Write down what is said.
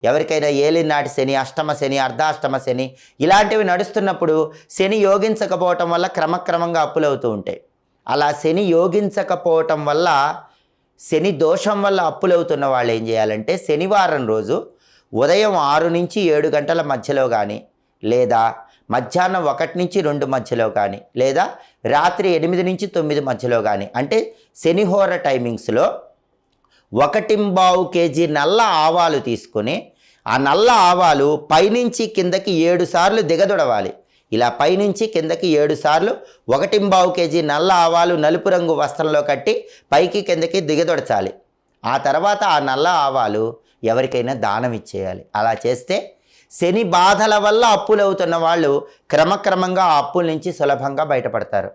ఎవరికైనా ఏలినాటి శని, అష్టమ శని, అర్ధాష్టమ శని ఇలాంటివి నడుస్తున్నప్పుడు శని యోగించకపోవటం వల్ల క్రమక్రమంగా అప్పులవుతూ ఉంటాయి. అలా శని యోగించకపోవటం వల్ల, శని దోషం వల్ల అప్పులవుతున్న వాళ్ళు ఏం చేయాలంటే శనివారం రోజు ఉదయం 6 నుంచి 7 గంటల మధ్యలో కానీ, లేదా మధ్యాహ్నం 1 నుంచి 2 మధ్యలో కానీ, లేదా రాత్రి 8 నుంచి 9 మధ్యలో కానీ, అంటే శనిహోర టైమింగ్స్లో 1.25 కేజీ నల్ల ఆవాలు తీసుకొని ఆ నల్ల ఆవాలు పైనుంచి కిందకి 7 సార్లు దిగదొడవాలి. ఇలా పైనుంచి కిందకి 7 సార్లు 1.25 కేజీ నల్ల ఆవాలు నలుపు రంగు వస్త్రంలో కట్టి పైకి కిందకి దిగదొడచాలి. ఆ తర్వాత ఆ నల్ల ఆవాలు ఎవరికైనా దానం ఇచ్చేయాలి. అలా చేస్తే శని బాధల వల్ల అప్పులవుతున్న వాళ్ళు క్రమక్రమంగా ఆ అప్పుల నుంచి సులభంగా బయటపడతారు.